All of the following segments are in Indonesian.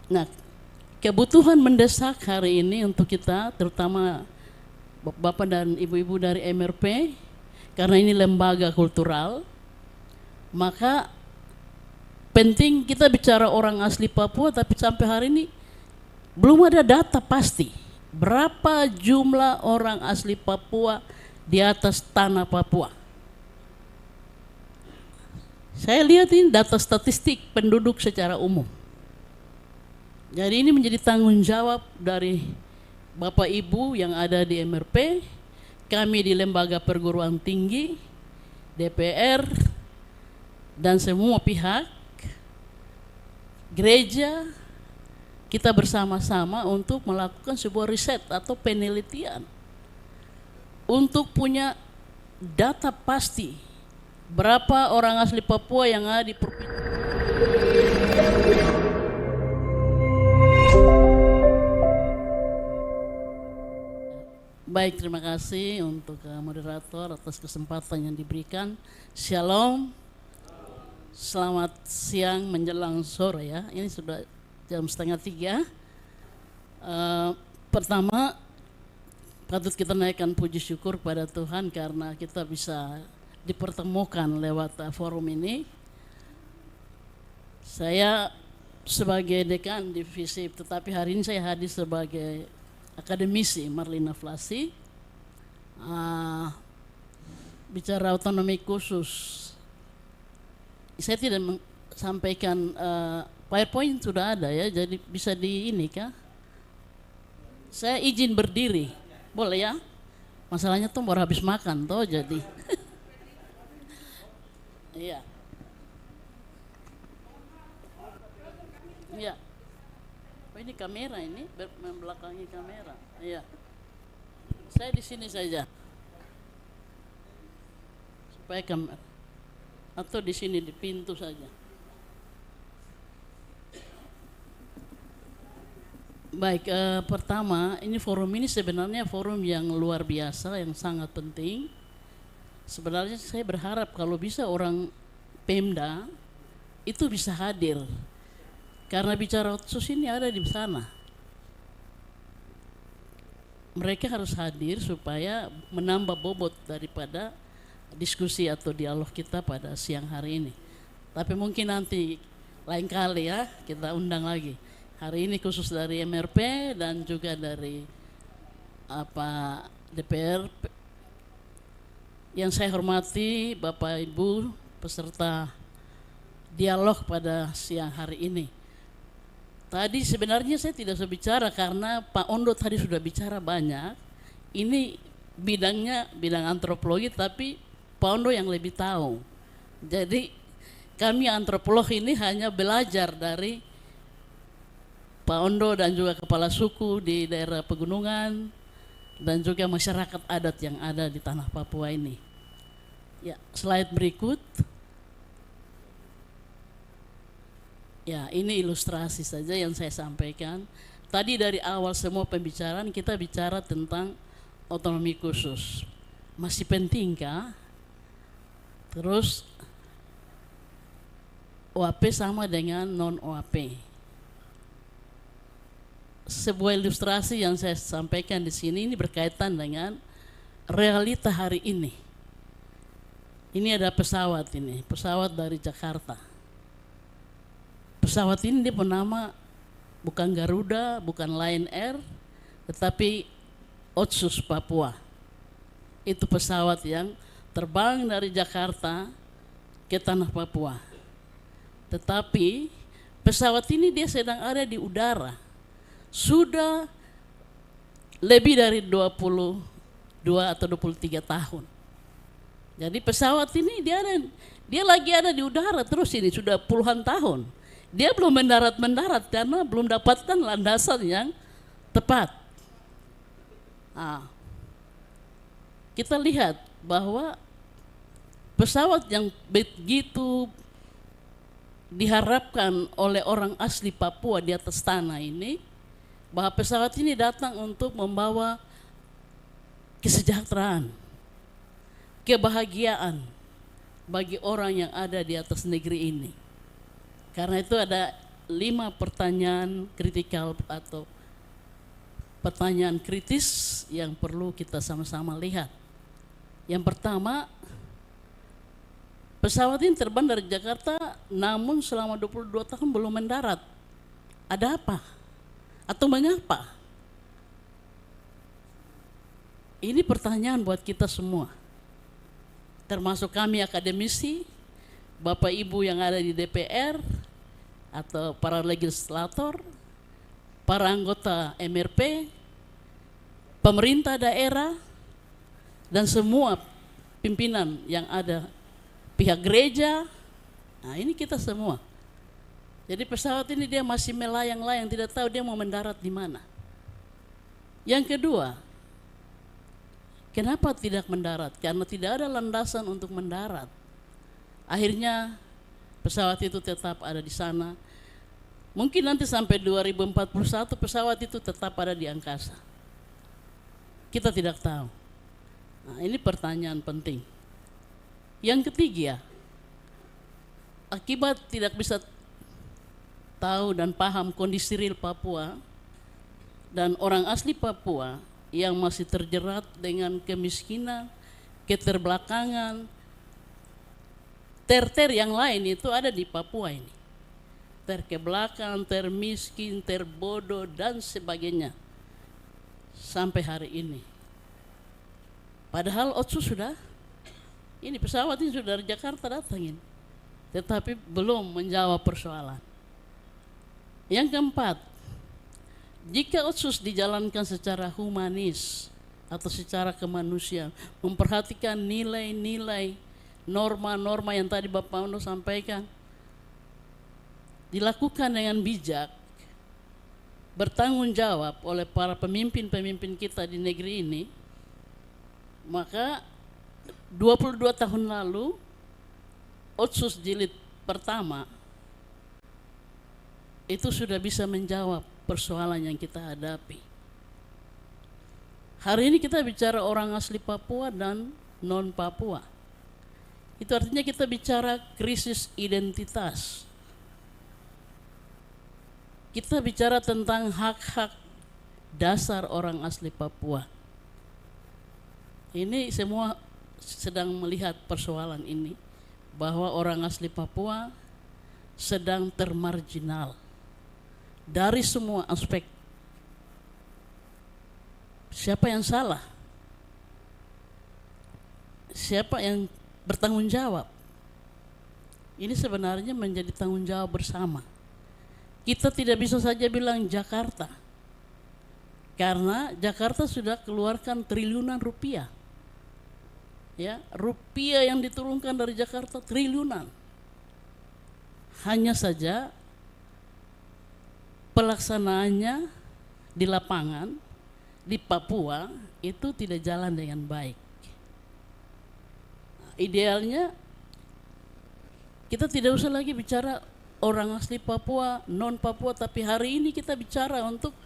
Nah, kebutuhan mendesak hari ini untuk kita, terutama Bapak dan Ibu-Ibu dari MRP, karena ini lembaga kultural, maka penting kita bicara orang asli Papua, tapi sampai hari ini belum ada data pasti berapa jumlah orang asli Papua di atas tanah Papua. Saya lihat ini data statistik penduduk secara umum. Jadi ini menjadi tanggung jawab dari Bapak Ibu yang ada di MRP, kami di lembaga perguruan tinggi, DPR, dan semua pihak, gereja, kita bersama-sama untuk melakukan sebuah riset atau penelitian untuk punya data pasti berapa orang asli Papua yang ada di provinsi. Baik, terima kasih untuk moderator atas kesempatan yang diberikan. Shalom, selamat siang menjelang sore ya. Ini sudah jam 2:30. Pertama, patut kita naikkan puji syukur pada Tuhan karena kita bisa dipertemukan lewat forum ini. Saya sebagai dekan divisi, tetapi hari ini saya hadir sebagai akademisi Marlina Flasi. Bicara otonomi khusus, saya tidak sampaikan PowerPoint sudah ada ya, jadi bisa di ini kah? Saya izin berdiri, boleh ya? Masalahnya tuh baru habis makan toh jadi. Iya. Iya. Oh, ini kamera ini membelakangi kamera. Iya. Saya di sini saja. Supaya kamera atau di sini di pintu saja. Baik, pertama ini forum ini sebenarnya forum yang luar biasa, yang sangat penting. Sebenarnya saya berharap kalau bisa orang Pemda itu bisa hadir, karena bicara otsus ini ada di sana. Mereka harus hadir supaya menambah bobot daripada diskusi atau dialog kita pada siang hari ini. Tapi mungkin nanti lain kali ya kita undang lagi. Hari ini khusus dari MRP dan juga dari DPR. Yang saya hormati Bapak Ibu peserta dialog pada siang hari ini. Tadi sebenarnya saya tidak usah bicara karena Pak Ondo tadi sudah bicara banyak. Ini bidangnya bidang antropologi, tapi Pak Ondo yang lebih tahu. Jadi kami antropolog ini hanya belajar dari Pak Ondo dan juga kepala suku di daerah pegunungan dan juga masyarakat adat yang ada di tanah Papua ini. Ya, slide berikut. Ya, ini ilustrasi saja yang saya sampaikan. Tadi dari awal semua pembicaraan kita bicara tentang otonomi khusus. Masih pentingkah? Terus OAP sama dengan non-OAP. Sebuah ilustrasi yang saya sampaikan di sini ini berkaitan dengan realita hari ini. Ini ada pesawat ini, pesawat dari Jakarta. Pesawat ini dia bernama bukan Garuda, bukan Lion Air, tetapi Otsus Papua. Itu pesawat yang terbang dari Jakarta ke tanah Papua. Tetapi pesawat ini dia sedang ada di udara. Sudah lebih dari 22 atau 23 tahun. Jadi pesawat ini dia lagi ada di udara terus ini sudah puluhan tahun. Dia belum mendarat karena belum dapatkan landasan yang tepat. Kita lihat bahwa pesawat yang begitu diharapkan oleh orang asli Papua di atas tanah ini, bahwa pesawat ini datang untuk membawa kesejahteraan, kebahagiaan bagi orang yang ada di atas negeri ini. Karena itu ada 5 pertanyaan kritikal atau pertanyaan kritis yang perlu kita sama-sama lihat. Yang pertama, pesawat ini terbang dari Jakarta namun selama 22 tahun belum mendarat. Ada apa? Atau mengapa? Ini pertanyaan buat kita semua, termasuk kami akademisi, Bapak Ibu yang ada di DPR, atau para legislator, para anggota MRP, pemerintah daerah, dan semua pimpinan yang ada, pihak gereja. Nah, ini kita semua. Jadi pesawat ini dia masih melayang-layang, tidak tahu dia mau mendarat di mana. Yang kedua, kenapa tidak mendarat? Karena tidak ada landasan untuk mendarat. Akhirnya pesawat itu tetap ada di sana. Mungkin nanti sampai 2041 pesawat itu tetap ada di angkasa. Kita tidak tahu. Nah, ini pertanyaan penting. Yang ketiga, akibat tidak bisa tahu dan paham kondisi real Papua dan orang asli Papua yang masih terjerat dengan kemiskinan, keterbelakangan, ter yang lain itu ada di Papua ini. Terkebelakang, termiskin, terbodoh dan sebagainya sampai hari ini. Padahal Otsu sudah, ini pesawat ini sudah dari Jakarta datangin, tetapi belum menjawab persoalan. Yang keempat, jika Otsus dijalankan secara humanis atau secara kemanusiaan, memperhatikan nilai-nilai, norma-norma yang tadi Bapak Uno sampaikan, dilakukan dengan bijak, bertanggung jawab oleh para pemimpin-pemimpin kita di negeri ini, maka 22 tahun lalu Otsus jilid pertama itu sudah bisa menjawab persoalan yang kita hadapi. Hari ini kita bicara orang asli Papua dan non Papua. Itu artinya kita bicara krisis identitas. Kita bicara tentang hak-hak dasar orang asli Papua. Ini semua sedang melihat persoalan ini, bahwa orang asli Papua sedang termarginal dari semua aspek. Siapa yang salah? Siapa yang bertanggung jawab? Ini sebenarnya menjadi tanggung jawab bersama. Kita tidak bisa saja bilang Jakarta, karena Jakarta sudah keluarkan triliunan rupiah. Ya, rupiah yang diturunkan dari Jakarta triliunan. Hanya saja pelaksanaannya di lapangan di Papua itu tidak jalan dengan baik. Idealnya kita tidak usah lagi bicara orang asli Papua, non Papua, tapi hari ini kita bicara untuk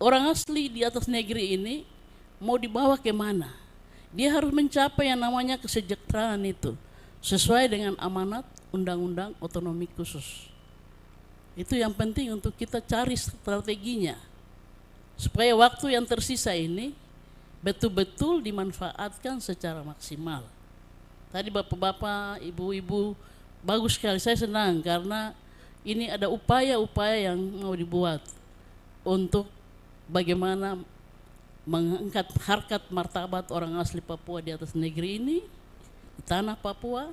orang asli di atas negeri ini mau dibawa ke mana. Dia harus mencapai yang namanya kesejahteraan itu sesuai dengan amanat Undang-Undang Otonomi Khusus. Itu yang penting untuk kita cari strateginya, supaya waktu yang tersisa ini betul-betul dimanfaatkan secara maksimal. Tadi bapak-bapak, ibu-ibu, bagus sekali, saya senang karena ini ada upaya-upaya yang mau dibuat untuk bagaimana mengangkat harkat martabat orang asli Papua di atas negeri ini, di tanah Papua.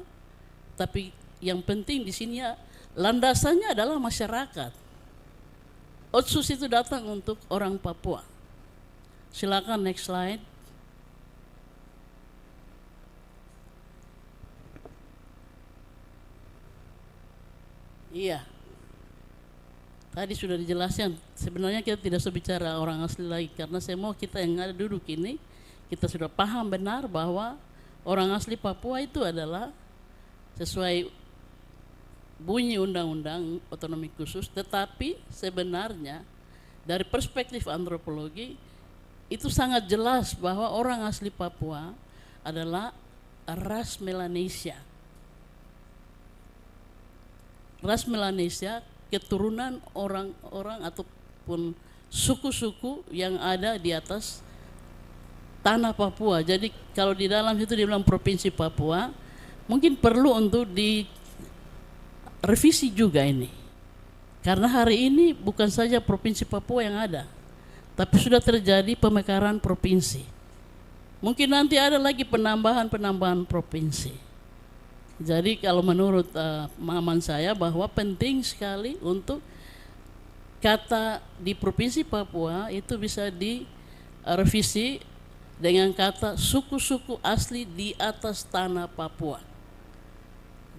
Tapi yang penting di sini ya, landasannya adalah masyarakat. Otsus itu datang untuk orang Papua. Silakan next slide. Iya. Tadi sudah dijelaskan, sebenarnya kita tidak bicara orang asli lagi, karena semua kita yang ada duduk ini, kita sudah paham benar bahwa orang asli Papua itu adalah sesuai bunyi Undang-Undang Otonomi Khusus, tetapi sebenarnya dari perspektif antropologi itu sangat jelas bahwa orang asli Papua adalah ras Melanesia. Ras Melanesia keturunan orang-orang ataupun suku-suku yang ada di atas tanah Papua. Jadi kalau di dalam itu dibilang Provinsi Papua, mungkin perlu untuk direvisi juga ini. Karena hari ini bukan saja Provinsi Papua yang ada, tapi sudah terjadi pemekaran provinsi. Mungkin nanti ada lagi penambahan provinsi. Jadi kalau menurut pemahaman saya bahwa penting sekali untuk kata di Provinsi Papua itu bisa direvisi dengan kata suku-suku asli di atas tanah Papua.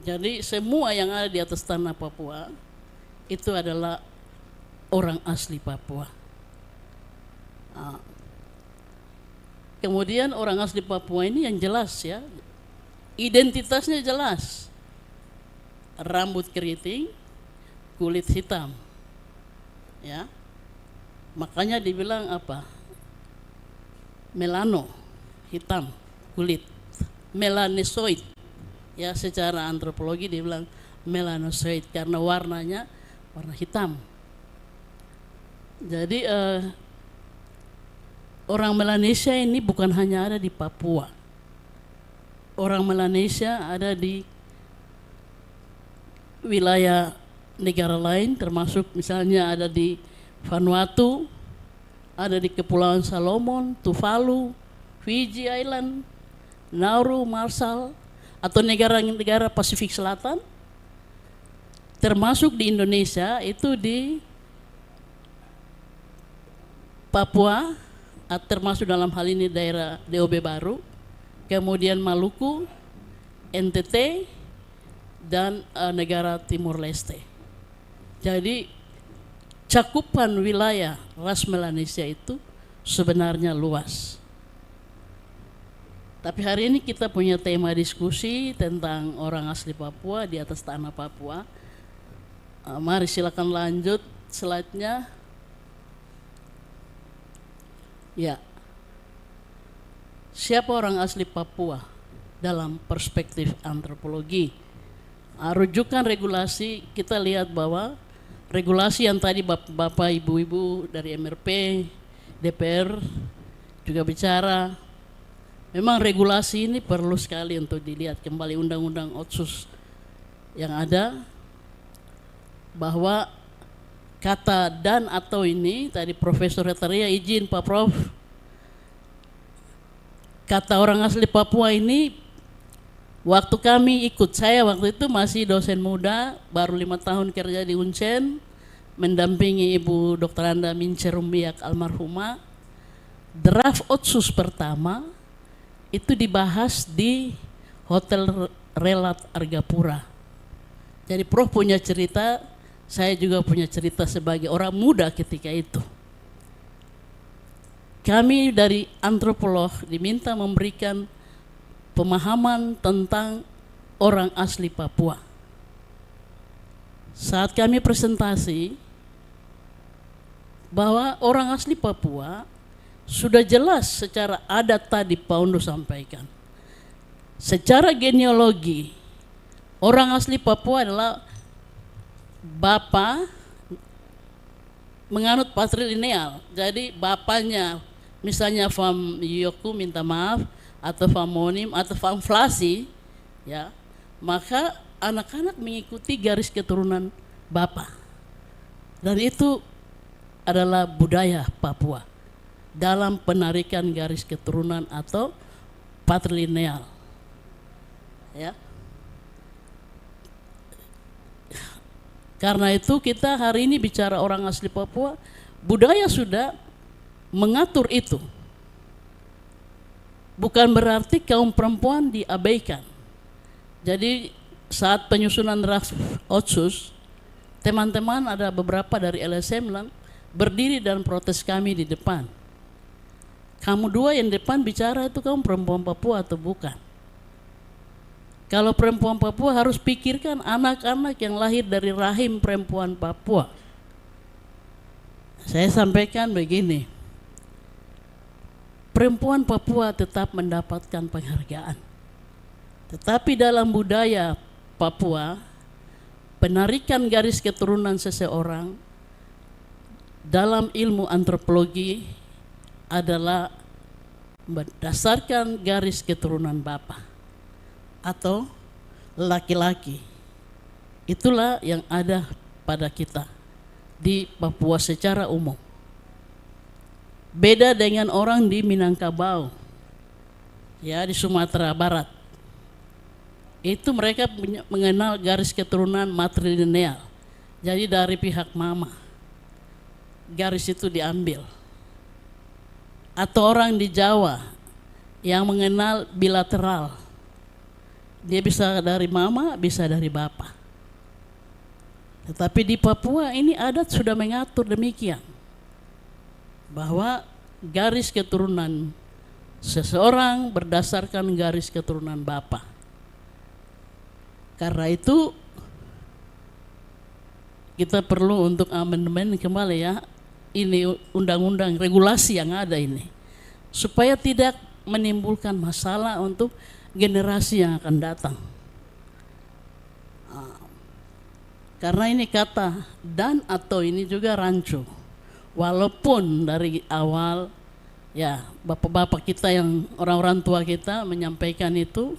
Jadi semua yang ada di atas tanah Papua itu adalah orang asli Papua. Kemudian orang asli Papua ini yang jelas ya, identitasnya jelas, rambut keriting, kulit hitam, ya, makanya dibilang apa? Melano, hitam, kulit, melanosoid, ya secara antropologi dibilang melanosoid karena warnanya warna hitam. Jadi orang Melanesia ini bukan hanya ada di Papua. Orang Melanesia ada di wilayah negara lain, termasuk misalnya ada di Vanuatu, ada di Kepulauan Salomon, Tuvalu, Fiji Island, Nauru, Marshall, atau negara-negara Pasifik Selatan, termasuk di Indonesia itu di Papua, termasuk dalam hal ini daerah DOB Baru, kemudian Maluku, NTT, dan negara Timur Leste. Jadi cakupan wilayah ras Melanesia itu sebenarnya luas. Tapi hari ini kita punya tema diskusi tentang orang asli Papua di atas tanah Papua. Mari silakan lanjut slide-nya. Ya, siapa orang asli Papua dalam perspektif antropologi? Rujukan regulasi, kita lihat bahwa regulasi yang tadi Bapak Ibu-Ibu dari MRP, DPR juga bicara, memang regulasi ini perlu sekali untuk dilihat kembali Undang-Undang Otsus yang ada, bahwa kata dan atau ini tadi Profesor Hetaria izin Pak Prof, kata orang asli Papua ini waktu kami ikut, saya waktu itu masih dosen muda, baru 5 tahun kerja di Uncen, mendampingi Ibu Dr. Anda Mince Rumbiak almarhumah. Draft Otsus pertama itu dibahas di Hotel Relat Argapura. Jadi Prof punya cerita, saya juga punya cerita sebagai orang muda ketika itu. Kami dari antropolog diminta memberikan pemahaman tentang orang asli Papua. Saat kami presentasi bahwa orang asli Papua sudah jelas secara adat tadi Pak Undo sampaikan. Secara genealogi, orang asli Papua adalah bapak menganut patrilineal. Jadi bapaknya misalnya Fam Yoku minta maaf, atau famonim atau famflasi, ya, maka anak-anak mengikuti garis keturunan bapak. Dan itu adalah budaya Papua dalam penarikan garis keturunan atau patrilineal. Ya. Karena itu kita hari ini bicara orang asli Papua, budaya sudah mengatur itu. Bukan berarti kaum perempuan diabaikan. Jadi saat penyusunan draft Otsus, teman-teman ada beberapa dari LSM berdiri dan protes kami di depan. Kamu dua yang depan bicara itu kamu perempuan Papua atau bukan? Kalau perempuan Papua harus pikirkan anak-anak yang lahir dari rahim perempuan Papua. Saya sampaikan begini, perempuan Papua tetap mendapatkan penghargaan. Tetapi dalam budaya Papua, penarikan garis keturunan seseorang dalam ilmu antropologi adalah berdasarkan garis keturunan bapa atau laki-laki. Itulah yang ada pada kita di Papua secara umum. Beda dengan orang di Minangkabau, ya, di Sumatera Barat. Itu mereka mengenal garis keturunan matrilineal. Jadi dari pihak mama garis itu diambil. Atau orang di Jawa yang mengenal bilateral. Dia bisa dari mama, bisa dari bapak. Tetapi di Papua ini adat sudah mengatur demikian, bahwa garis keturunan seseorang berdasarkan garis keturunan bapa. Karena itu kita perlu untuk amandemen kembali, ya, ini undang-undang regulasi yang ada ini, supaya tidak menimbulkan masalah untuk generasi yang akan datang. Karena ini kata dan atau ini juga rancu. Walaupun dari awal, ya, bapak-bapak kita yang orang-orang tua kita menyampaikan itu,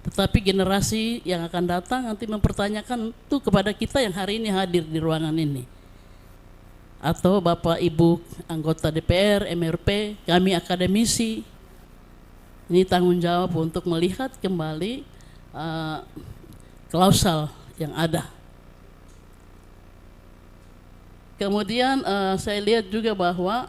tetapi generasi yang akan datang nanti mempertanyakan itu kepada kita yang hari ini hadir di ruangan ini, atau bapak ibu anggota DPR, MRP, kami akademisi. Ini tanggung jawab untuk melihat kembali klausal yang ada. Kemudian saya lihat juga bahwa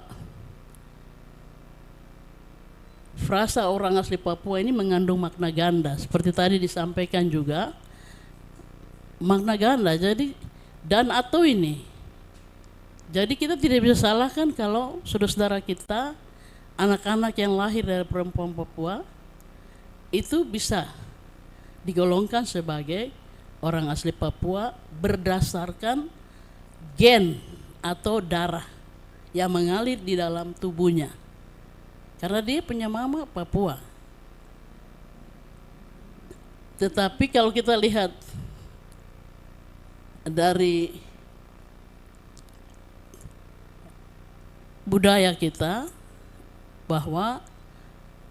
frasa orang asli Papua ini mengandung makna ganda, seperti tadi disampaikan juga, makna ganda. Jadi dan atau ini, jadi kita tidak bisa salahkan kalau saudara-saudara kita, anak-anak yang lahir dari perempuan Papua itu bisa digolongkan sebagai orang asli Papua berdasarkan gen atau darah yang mengalir di dalam tubuhnya, karena dia punya mama Papua. Tetapi kalau kita lihat dari budaya kita, bahwa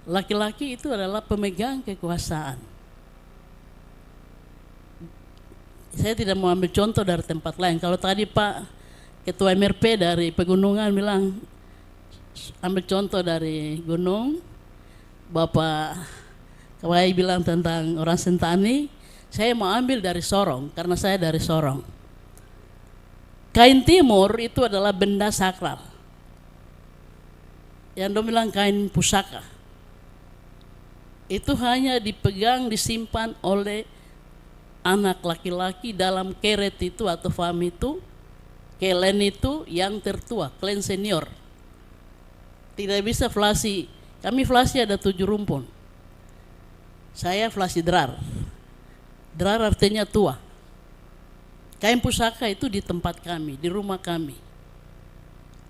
laki-laki itu adalah pemegang kekuasaan. Saya tidak mau ambil contoh dari tempat lain. Kalau tadi Pak Ketua MRP dari Pegunungan bilang ambil contoh dari gunung, Bapak Kawai bilang tentang orang Sentani, saya mau ambil dari Sorong karena saya dari Sorong. Kain timur itu adalah benda sakral. Yang dong bilang kain pusaka. Itu hanya dipegang, disimpan oleh anak laki-laki dalam keret itu atau fam itu, kelen itu yang tertua, klen senior. Tidak bisa flasi. Kami flasi ada 7 rumpun. Saya flasi drar. Drar artinya tua. Kain pusaka itu di tempat kami, di rumah kami.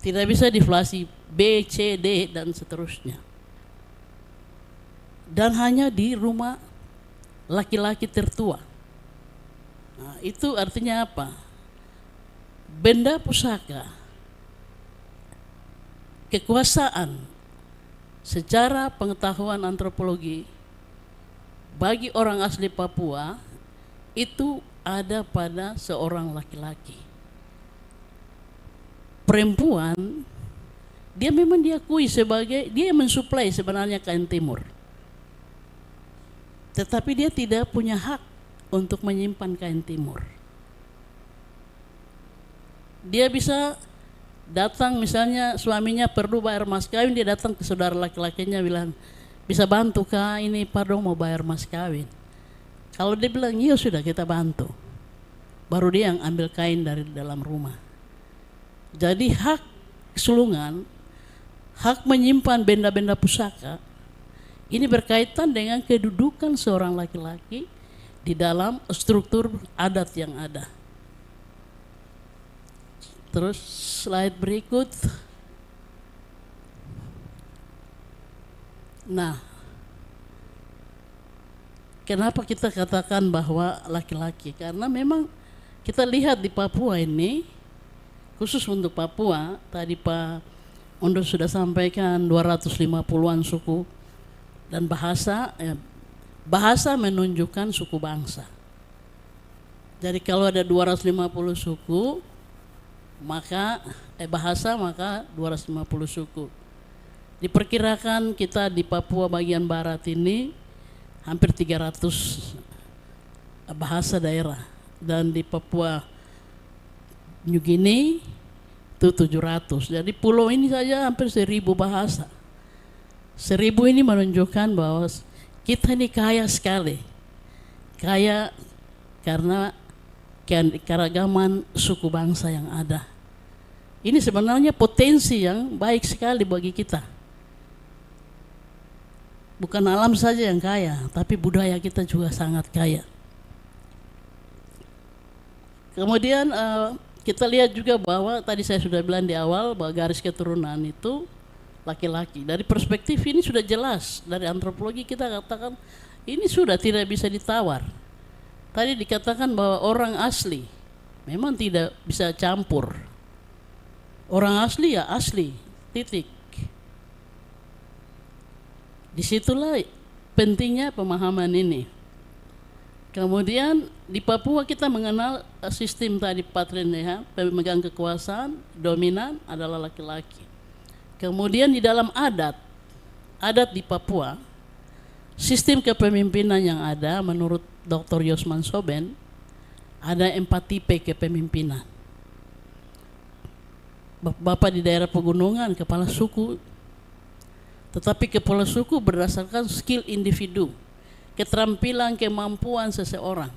Tidak bisa diflasi B, C, D dan seterusnya. Dan hanya di rumah laki-laki tertua. Nah, itu artinya apa? Benda pusaka, kekuasaan secara pengetahuan antropologi bagi orang asli Papua itu ada pada seorang laki-laki. Perempuan, dia memang diakui sebagai, dia mensuplai sebenarnya kain timur. Tetapi dia tidak punya hak untuk menyimpan kain timur. Dia bisa datang, misalnya suaminya perlu bayar mas kawin, dia datang ke saudara laki-lakinya bilang, bisa bantu kah ini Pak dong mau bayar mas kawin. Kalau dia bilang iya sudah kita bantu, baru dia yang ambil kain dari dalam rumah. Jadi hak kesulungan, hak menyimpan benda-benda pusaka ini berkaitan dengan kedudukan seorang laki-laki di dalam struktur adat yang ada. Terus slide berikut. Nah, kenapa kita katakan bahwa laki-laki? Karena memang Kita lihat di Papua ini, khusus untuk Papua, tadi Pak Ondo sudah sampaikan 250-an suku dan bahasa, bahasa menunjukkan suku bangsa. Jadi kalau ada 250 suku, maka bahasa maka 250 suku. Diperkirakan kita di Papua bagian barat ini hampir 300 bahasa daerah, dan di Papua New Guinea itu 700. Jadi pulau ini saja hampir 1000 bahasa. 1000 ini menunjukkan bahwa kita ini kaya sekali. Kaya karena keragaman suku bangsa yang ada. Ini sebenarnya potensi yang baik sekali bagi kita. Bukan alam saja yang kaya, tapi budaya kita juga sangat kaya. Kemudian kita lihat juga bahwa tadi saya sudah bilang di awal bahwa garis keturunan itu laki-laki. Dari perspektif ini sudah jelas, dari antropologi kita katakan ini sudah tidak bisa ditawar. Tadi dikatakan bahwa orang asli memang tidak bisa campur. Orang asli ya asli, titik. Disitulah pentingnya pemahaman ini. Kemudian di Papua kita mengenal sistem tadi patriarkat, pemegang kekuasaan, dominan adalah laki-laki. Kemudian di dalam adat di Papua, sistem kepemimpinan yang ada menurut Dr. Yosman Soben, ada 4 tipe kepemimpinan. Bapak di daerah pegunungan, kepala suku, tetapi kepala suku berdasarkan skill individu, keterampilan, kemampuan seseorang,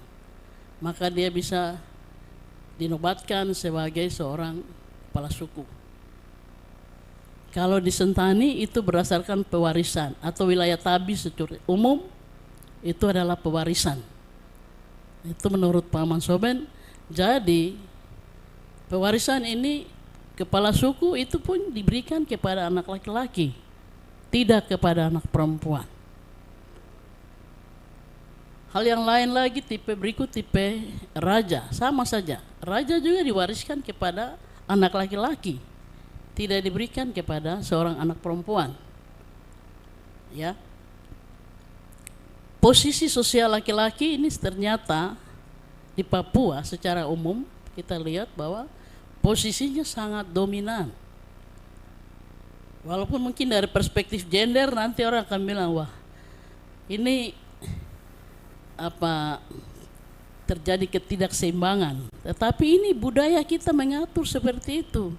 maka dia bisa dinobatkan sebagai seorang kepala suku. Kalau di Sentani itu berdasarkan pewarisan atau wilayah tabi secara umum, itu adalah pewarisan. Itu menurut Pak Mansoben. Jadi pewarisan ini kepala suku itu pun diberikan kepada anak laki-laki, tidak kepada anak perempuan. Hal yang lain lagi, tipe berikut tipe raja, sama saja. Raja juga diwariskan kepada anak laki-laki, tidak diberikan kepada seorang anak perempuan. Ya. Posisi sosial laki-laki ini ternyata di Papua secara umum kita lihat bahwa posisinya sangat dominan. Walaupun mungkin dari perspektif gender nanti orang akan bilang, wah ini terjadi ketidakseimbangan. Tetapi ini budaya kita mengatur seperti itu.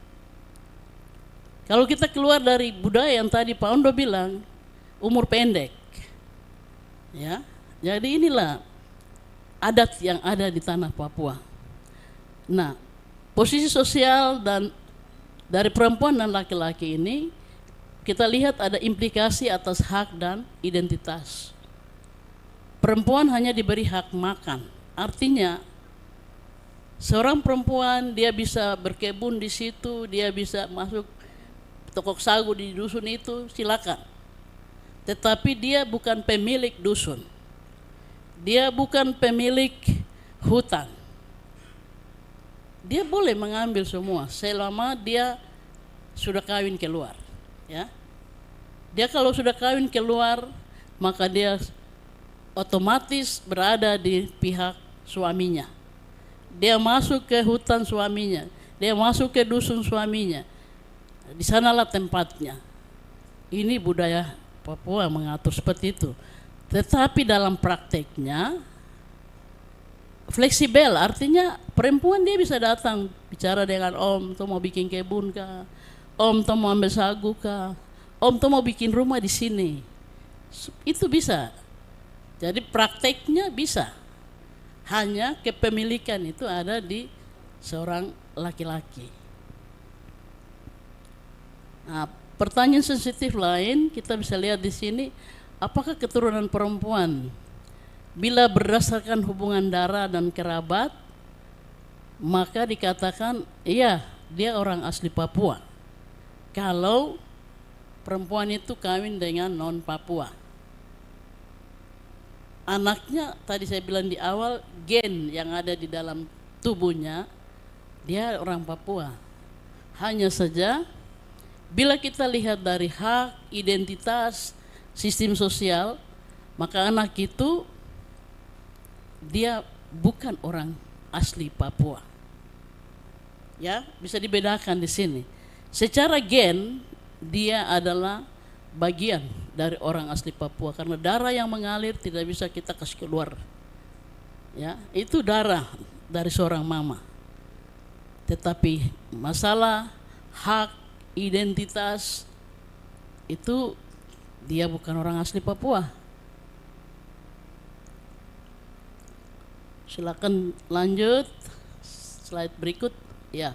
Kalau kita keluar dari budaya yang tadi Pak Ondo bilang, umur pendek, ya, jadi inilah adat yang ada di tanah Papua. Nah, posisi sosial dan dari perempuan dan laki-laki ini kita lihat ada implikasi atas hak dan identitas. Perempuan hanya diberi hak makan, artinya seorang perempuan dia bisa berkebun di situ, dia bisa masuk toko sagu di dusun itu, silakan. Tetapi dia bukan pemilik dusun, dia bukan pemilik hutan. Dia boleh mengambil semua selama dia sudah kawin keluar, ya. Dia kalau sudah kawin keluar, maka dia otomatis berada di pihak suaminya. Dia masuk ke hutan suaminya, dia masuk ke dusun suaminya. Di sanalah tempatnya. Ini budaya Papua mengatur seperti itu. Tetapi dalam prakteknya fleksibel, artinya perempuan dia bisa datang bicara dengan om, tuh mau bikin kebun kah, om tuh mau ambil sagu kah, om tuh mau bikin rumah di sini. Itu bisa. Jadi prakteknya bisa. Hanya kepemilikan itu ada di seorang laki-laki. Nah, pertanyaan sensitif lain kita bisa lihat di sini, apakah keturunan perempuan bila berdasarkan hubungan darah dan kerabat, maka dikatakan iya dia orang asli Papua. Kalau perempuan itu kawin dengan non Papua, anaknya tadi saya bilang di awal, gen yang ada di dalam tubuhnya dia orang Papua. Hanya saja bila kita lihat dari hak, identitas, sistem sosial, maka anak itu dia bukan orang asli Papua. Ya, bisa dibedakan di sini. Secara gen dia adalah bagian dari orang asli Papua karena darah yang mengalir tidak bisa kita kasih keluar. Ya, itu darah dari seorang mama. Tetapi masalah hak, identitas itu dia bukan orang asli Papua. Silakan lanjut slide berikut. Ya,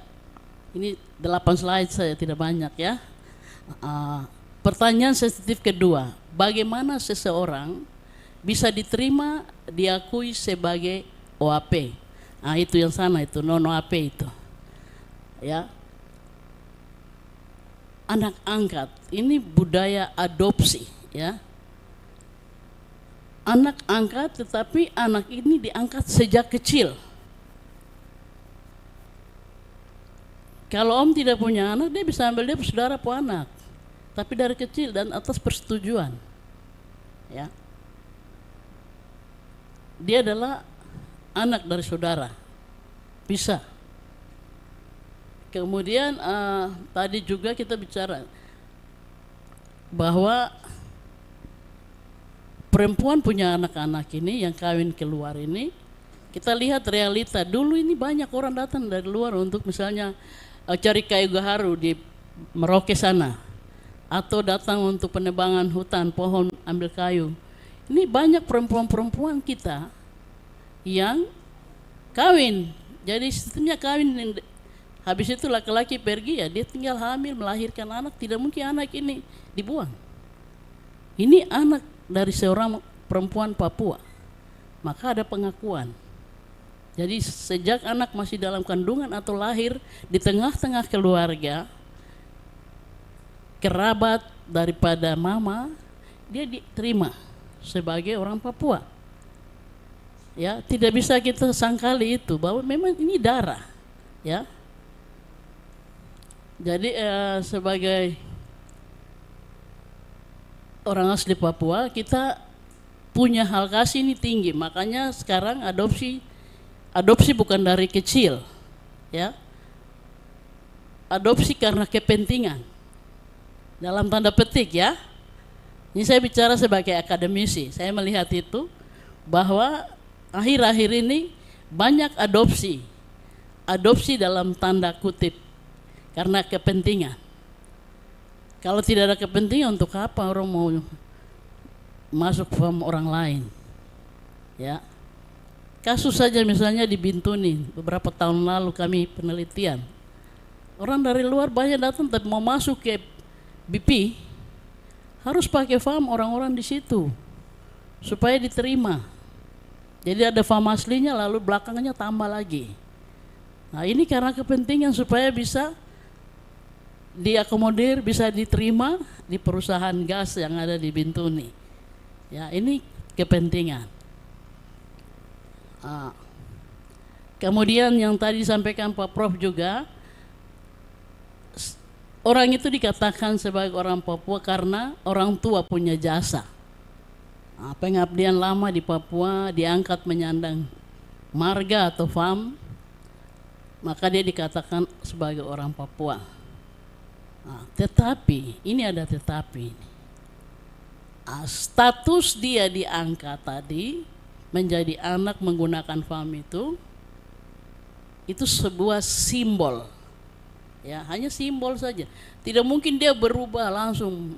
ini 8 slide saya, tidak banyak ya. Pertanyaan sensitif kedua, bagaimana seseorang bisa diterima, diakui sebagai OAP? Itu yang sana itu, non-OAP itu. Ya, anak angkat ini budaya adopsi ya. Anak angkat, tetapi anak ini diangkat sejak kecil. Kalau om tidak punya anak, dia bisa ambil dia saudara pu anak, tapi dari kecil dan atas persetujuan. Ya, dia adalah anak dari saudara, bisa. Kemudian tadi juga kita bicara bahwa perempuan punya anak-anak ini yang kawin keluar ini, kita lihat realita dulu ini banyak orang datang dari luar untuk misalnya cari kayu gaharu di Merauke sana, atau datang untuk penebangan hutan pohon ambil kayu. Ini banyak perempuan-perempuan kita yang kawin, jadi sistemnya kawin. Habis itu laki-laki pergi, ya dia tinggal hamil, melahirkan anak, tidak mungkin anak ini dibuang. Ini anak dari seorang perempuan Papua, maka ada pengakuan. Jadi sejak anak masih dalam kandungan atau lahir di tengah-tengah keluarga, kerabat daripada mama, dia diterima sebagai orang Papua. Ya, tidak bisa kita sangkali itu bahwa memang ini darah, ya. Jadi sebagai orang asli Papua, kita punya hak kasih ini tinggi. Makanya sekarang adopsi bukan dari kecil, ya. Adopsi karena kepentingan, dalam tanda petik ya. Ini saya bicara sebagai akademisi, saya melihat itu bahwa akhir-akhir ini banyak adopsi dalam tanda kutip karena kepentingan. Kalau tidak ada kepentingan, untuk apa orang mau masuk farm orang lain? Ya. Kasus saja misalnya di Bintuni, beberapa tahun lalu kami penelitian. Orang dari luar banyak datang, tapi mau masuk ke BP harus pakai farm orang-orang di situ supaya diterima. Jadi ada farm aslinya, lalu belakangnya tambah lagi. Nah ini karena kepentingan supaya bisa diakomodir, bisa diterima di perusahaan gas yang ada di Bintuni. Ya, ini kepentingan. Kemudian yang tadi disampaikan Pak Prof juga, orang itu dikatakan sebagai orang Papua karena orang tua punya jasa. Pengabdian lama di Papua, diangkat menyandang marga atau farm, maka dia dikatakan sebagai orang Papua. Tetapi, ini ada tetapi. Status dia diangkat tadi menjadi anak menggunakan farm itu sebuah simbol. Ya, hanya simbol saja. Tidak mungkin dia berubah langsung.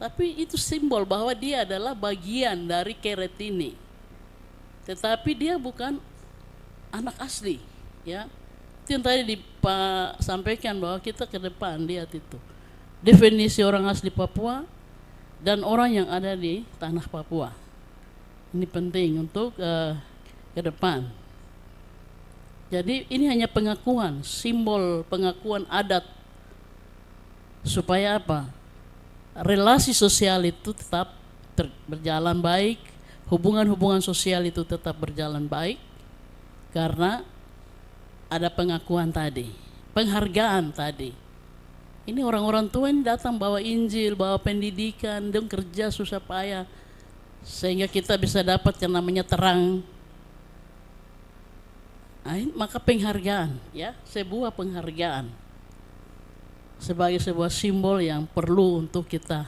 Tapi itu simbol bahwa dia adalah bagian dari keret ini. Tetapi dia bukan anak asli, ya. Itu yang tadi Pak sampaikan bahwa kita ke depan lihat itu definisi orang asli Papua dan orang yang ada di tanah Papua. Ini penting untuk ke depan. Jadi ini hanya pengakuan, simbol pengakuan adat, supaya apa? Relasi sosial itu tetap berjalan baik, hubungan-hubungan sosial itu tetap berjalan baik, karena ada pengakuan tadi, penghargaan tadi. Ini orang-orang tua ini datang bawa Injil, bawa pendidikan, dan kerja susah payah sehingga kita bisa dapat yang namanya terang. Nah, maka penghargaan, ya, sebuah penghargaan sebagai sebuah simbol yang perlu untuk kita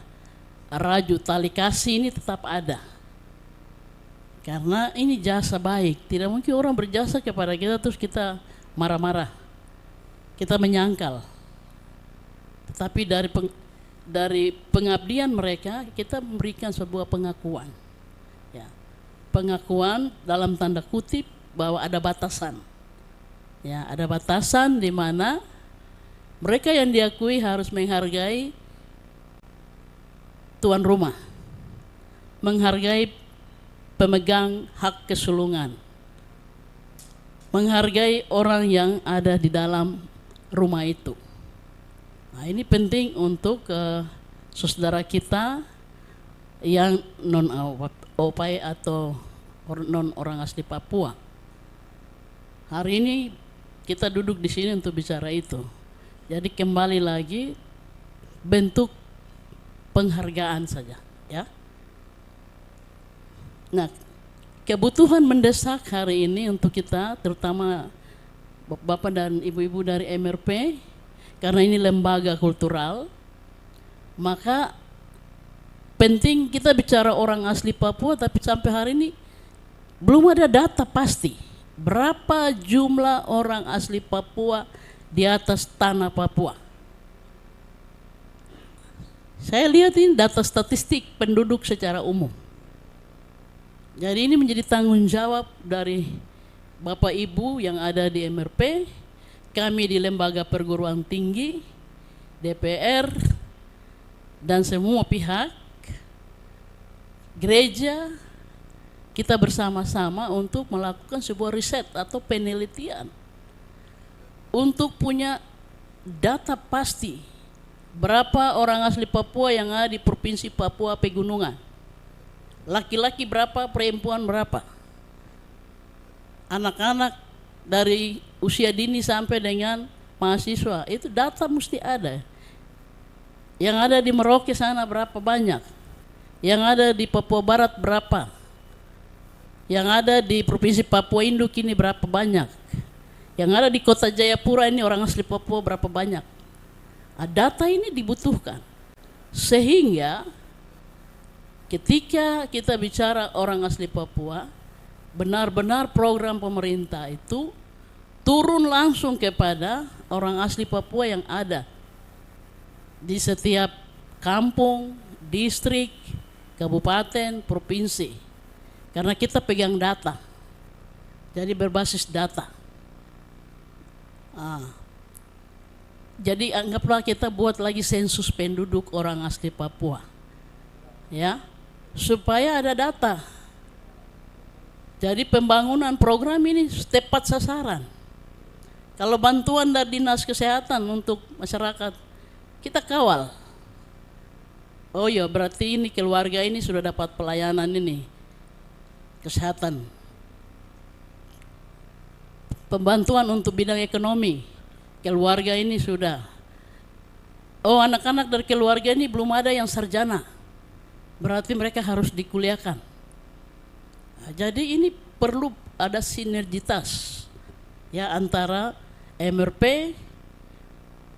raju. Tali kasih ini tetap ada, karena ini jasa baik. Tidak mungkin orang berjasa kepada kita terus kita marah-marah, kita menyangkal. Tetapi dari pengabdian mereka kita memberikan sebuah pengakuan, ya, pengakuan dalam tanda kutip bahwa ada batasan, ya, ada batasan di mana mereka yang diakui harus menghargai tuan rumah, menghargai pemegang hak kesulungan, menghargai orang yang ada di dalam rumah itu. Nah, ini penting untuk saudara kita yang non OPAI atau non orang asli Papua. Hari ini kita duduk di sini untuk bicara itu. Jadi kembali lagi bentuk penghargaan saja, ya. Nah, kebutuhan mendesak hari ini untuk kita, terutama Bapak dan Ibu-ibu dari MRP, karena ini lembaga kultural, maka penting kita bicara orang asli Papua, tapi sampai hari ini belum ada data pasti berapa jumlah orang asli Papua di atas tanah Papua. Saya lihat ini data statistik penduduk secara umum. Jadi ini menjadi tanggung jawab dari Bapak Ibu yang ada di MRP, kami di lembaga perguruan tinggi, DPR, dan semua pihak, gereja, kita bersama-sama untuk melakukan sebuah riset atau penelitian untuk punya data pasti berapa orang asli Papua yang ada di Provinsi Papua Pegunungan. Laki-laki berapa, perempuan berapa, anak-anak dari usia dini sampai dengan mahasiswa, itu data mesti ada. Yang ada di Merauke sana berapa banyak, yang ada di Papua Barat berapa, yang ada di Provinsi Papua Induk ini berapa banyak, yang ada di Kota Jayapura ini orang asli Papua berapa banyak. Nah, data ini dibutuhkan sehingga ketika kita bicara orang asli Papua, benar-benar program pemerintah itu turun langsung kepada orang asli Papua yang ada di setiap kampung, distrik, kabupaten, provinsi. Karena kita pegang data, jadi berbasis data. Jadi anggaplah kita buat lagi sensus penduduk orang asli Papua, ya, supaya ada data. Jadi pembangunan program ini tepat sasaran. Kalau bantuan dari Dinas Kesehatan untuk masyarakat, kita kawal. Oh ya, berarti ini keluarga ini sudah dapat pelayanan ini, kesehatan. Pembantuan untuk bidang ekonomi, keluarga ini sudah. Oh, anak-anak dari keluarga ini belum ada yang sarjana, berarti mereka harus dikuliahkan. Nah, jadi ini perlu ada sinergitas, ya, antara MRP,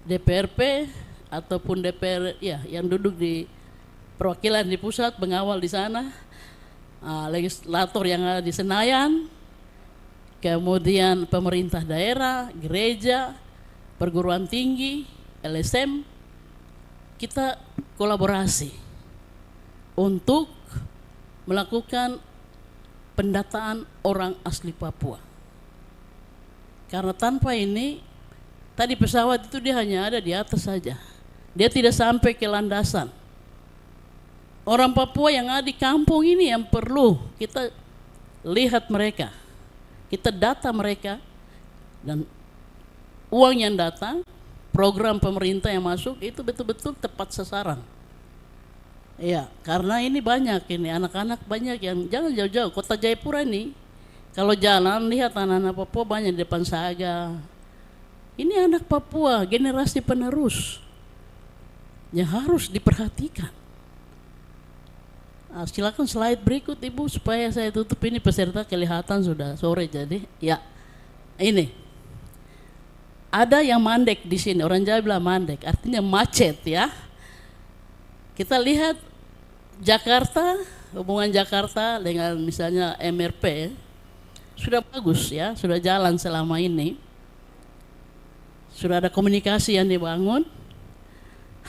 DPRP ataupun DPR, ya, yang duduk di perwakilan di pusat, pengawal di sana, legislator yang ada di Senayan, kemudian pemerintah daerah, gereja, perguruan tinggi, LSM, kita kolaborasi untuk melakukan pendataan orang asli Papua. Karena tanpa ini, tadi pesawat itu dia hanya ada di atas saja, dia tidak sampai ke landasan. Orang Papua yang ada di kampung ini yang perlu kita lihat mereka, kita data mereka, dan uang yang datang, program pemerintah yang masuk itu betul-betul tepat sasaran. Ya, karena ini banyak ini anak-anak banyak yang jangan jauh-jauh. Kota Jayapura ini kalau jalan lihat anak-anak Papua banyak di depan Saga, Ini anak Papua, generasi penerus yang harus diperhatikan. Silakan slide berikut Ibu supaya saya tutup ini, peserta kelihatan sudah sore jadi ya. Ini ada yang mandek di sini, orang Jawa bilang mandek, artinya macet ya. Kita lihat Jakarta, hubungan Jakarta dengan misalnya MRP sudah bagus ya, sudah jalan selama ini. Sudah ada komunikasi yang dibangun.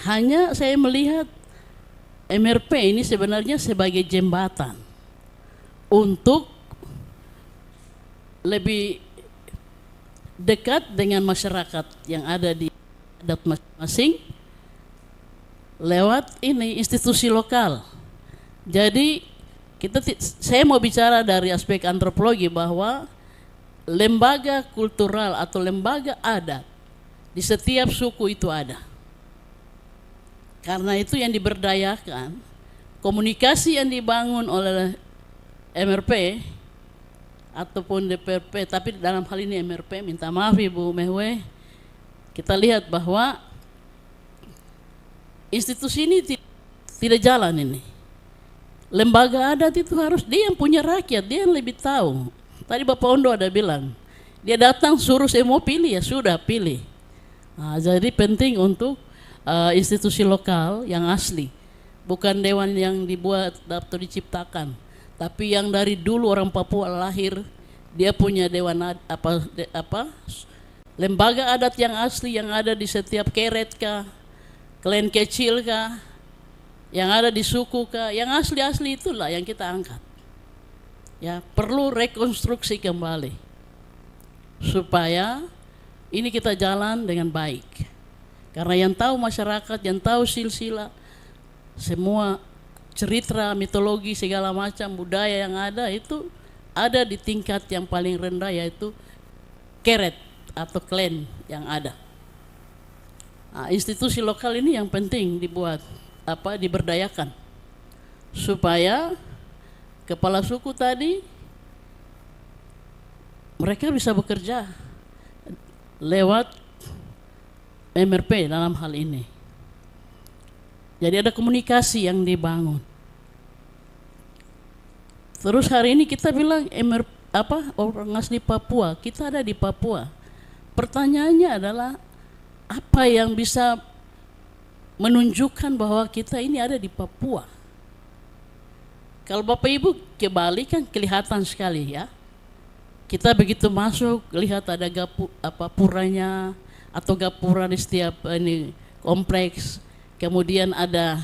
Hanya saya melihat MRP ini sebenarnya sebagai jembatan untuk lebih dekat dengan masyarakat yang ada di adat masing-masing lewat ini institusi lokal. Jadi saya mau bicara dari aspek antropologi bahwa lembaga kultural atau lembaga adat di setiap suku itu ada. Karena itu yang diberdayakan, komunikasi yang dibangun oleh MRP ataupun DPRP, tapi dalam hal ini MRP, minta maaf Ibu Mehwe, kita lihat bahwa institusi ini tidak jalan ini. Lembaga adat itu harus, dia yang punya rakyat, dia yang lebih tahu. Tadi Bapak Ondo ada bilang, dia datang suruh saya mau pilih, ya sudah pilih. Nah, jadi penting untuk institusi lokal yang asli, bukan dewan yang dibuat atau diciptakan, tapi yang dari dulu orang Papua lahir, dia punya dewan lembaga adat yang asli yang ada di setiap keret kah, klan kecil kah, yang ada di suku kah, yang asli-asli itulah yang kita angkat. Ya, perlu rekonstruksi kembali supaya ini kita jalan dengan baik. Karena yang tahu masyarakat, yang tahu silsilah, semua cerita, mitologi, segala macam budaya yang ada itu ada di tingkat yang paling rendah, yaitu keret atau klan yang ada. Nah, institusi lokal ini yang penting dibuat, diberdayakan supaya kepala suku tadi mereka bisa bekerja lewat MRP dalam hal ini. Jadi ada komunikasi yang dibangun. Terus hari ini kita bilang orang asli Papua, kita ada di Papua. Pertanyaannya adalah apa yang bisa menunjukkan bahwa kita ini ada di Papua? Kalau Bapak Ibu ke Bali kan kelihatan sekali ya. Kita begitu masuk lihat ada puranya atau gapura di setiap ini kompleks. Kemudian ada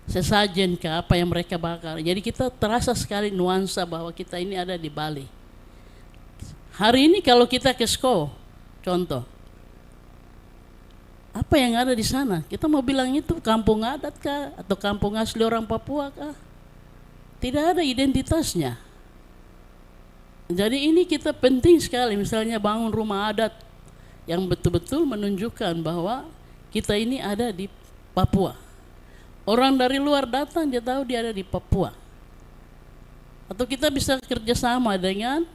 sesajen ke apa yang mereka bakar. Jadi kita terasa sekali nuansa bahwa kita ini ada di Bali. Hari ini kalau kita ke Sko, contoh, apa yang ada di sana? Kita mau bilang itu kampung adat kah atau kampung asli orang Papua kah? Tidak ada identitasnya. Jadi ini kita penting sekali, misalnya bangun rumah adat yang betul-betul menunjukkan bahwa kita ini ada di Papua. Orang dari luar datang, dia tahu dia ada di Papua. Atau kita bisa kerjasama dengan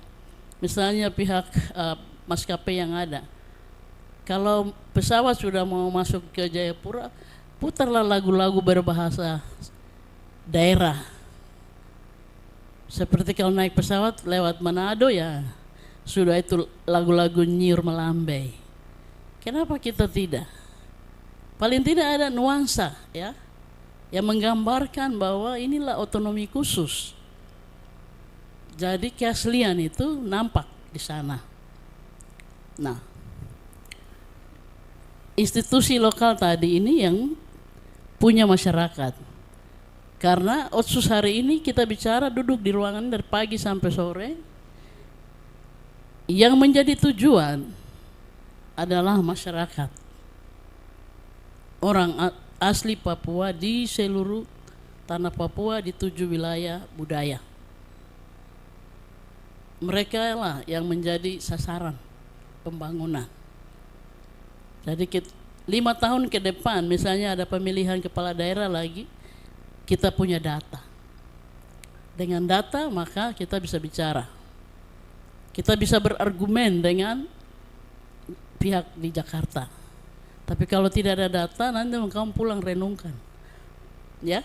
misalnya pihak maskapai yang ada. Kalau pesawat sudah mau masuk ke Jayapura, putarlah lagu-lagu berbahasa daerah. Seperti kalau naik pesawat lewat Manado ya sudah itu lagu-lagu Nyiur Melambai. Kenapa kita tidak? Paling tidak ada nuansa ya yang menggambarkan bahwa inilah otonomi khusus. Jadi keaslian itu nampak di sana. Nah, institusi lokal tadi ini yang punya masyarakat. Karena otsus hari ini kita bicara duduk di ruangan dari pagi sampai sore. Yang menjadi tujuan adalah masyarakat. Orang asli Papua di seluruh tanah Papua di 7 wilayah budaya. Mereka lah yang menjadi sasaran pembangunan. Jadi 5 tahun ke depan misalnya ada pemilihan kepala daerah lagi, kita punya data. Dengan data maka kita bisa bicara. Kita bisa berargumen dengan pihak di Jakarta. Tapi kalau tidak ada data, nanti kamu pulang renungkan. Ya.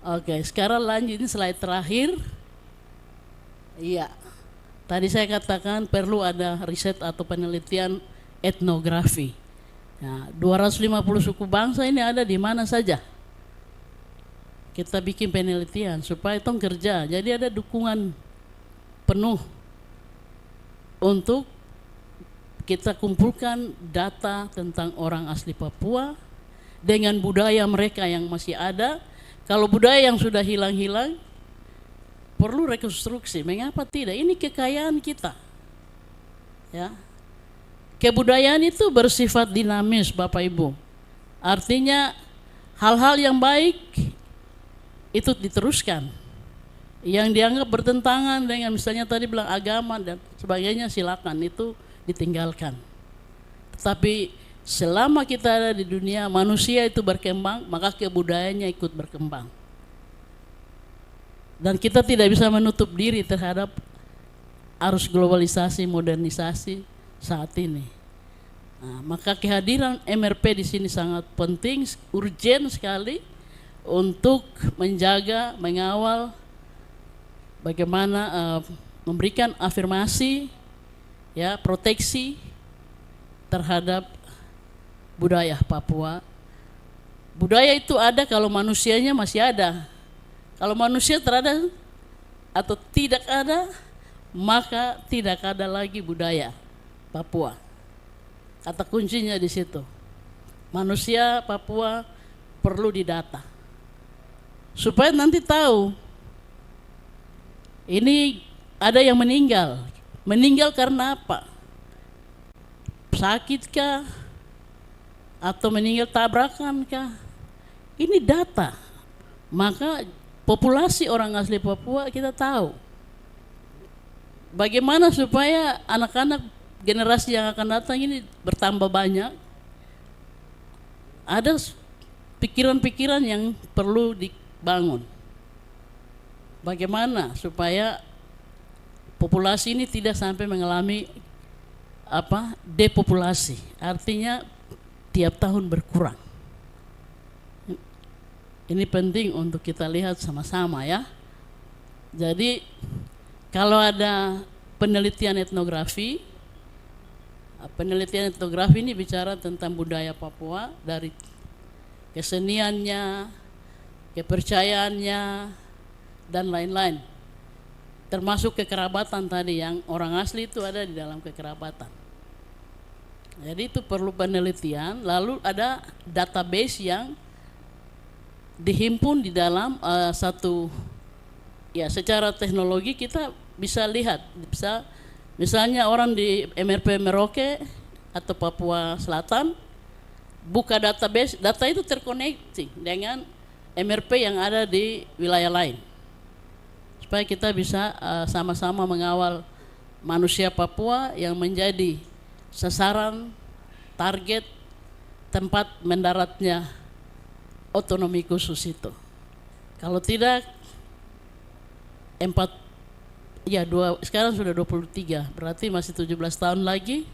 Oke, sekarang lanjut, ini slide terakhir. Iya. Tadi saya katakan perlu ada riset atau penelitian etnografi. Nah, 250 suku bangsa ini ada di mana saja. Kita bikin penelitian supaya tong kerja. Jadi ada dukungan penuh untuk kita kumpulkan data tentang orang asli Papua dengan budaya mereka yang masih ada. Kalau budaya yang sudah hilang-hilang, perlu rekonstruksi. Mengapa tidak? Ini kekayaan kita. Ya. Kebudayaan itu bersifat dinamis, Bapak Ibu. Artinya hal-hal yang baik itu diteruskan. Yang dianggap bertentangan dengan misalnya tadi bilang agama dan sebagainya, silakan, itu ditinggalkan. Tetapi selama kita ada di dunia, manusia itu berkembang, maka kebudayaannya ikut berkembang. Dan kita tidak bisa menutup diri terhadap arus globalisasi, modernisasi saat ini. Nah, maka kehadiran MRP di sini sangat penting, urgen sekali untuk menjaga, mengawal bagaimana memberikan afirmasi, ya, proteksi terhadap budaya Papua. Budaya itu ada kalau manusianya masih ada. Kalau manusia terada atau tidak ada, maka tidak ada lagi budaya Papua. Kata kuncinya di situ. Manusia Papua perlu didata. Supaya nanti tahu, ini ada yang meninggal. Meninggal karena apa? Sakit kah? Atau meninggal tabrakan kah? Ini data. Maka populasi orang asli Papua kita tahu. Bagaimana supaya anak-anak generasi yang akan datang ini bertambah banyak? Ada pikiran-pikiran yang perlu dibangun. Bagaimana supaya populasi ini tidak sampai mengalami depopulasi, artinya tiap tahun berkurang. Ini penting untuk kita lihat sama-sama, ya. Jadi kalau ada penelitian etnografi ini bicara tentang budaya Papua dari keseniannya, kepercayaannya, dan lain-lain. Termasuk kekerabatan tadi, yang orang asli itu ada di dalam kekerabatan. Jadi itu perlu penelitian, lalu ada database yang dihimpun di dalam satu, ya, secara teknologi kita bisa lihat, bisa misalnya orang di MRP Merauke atau Papua Selatan buka database, data itu terkoneksi dengan MRP yang ada di wilayah lain, supaya kita bisa sama-sama mengawal manusia Papua yang menjadi sasaran, target, tempat mendaratnya otonomi khusus itu. Kalau tidak, sekarang sudah 23, berarti masih 17 tahun lagi,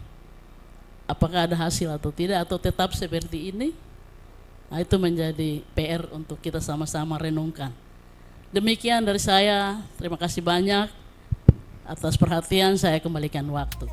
apakah ada hasil atau tidak, atau tetap seperti ini? Nah, itu menjadi PR untuk kita sama-sama renungkan. Demikian dari saya, terima kasih banyak atas perhatian, saya kembalikan waktu.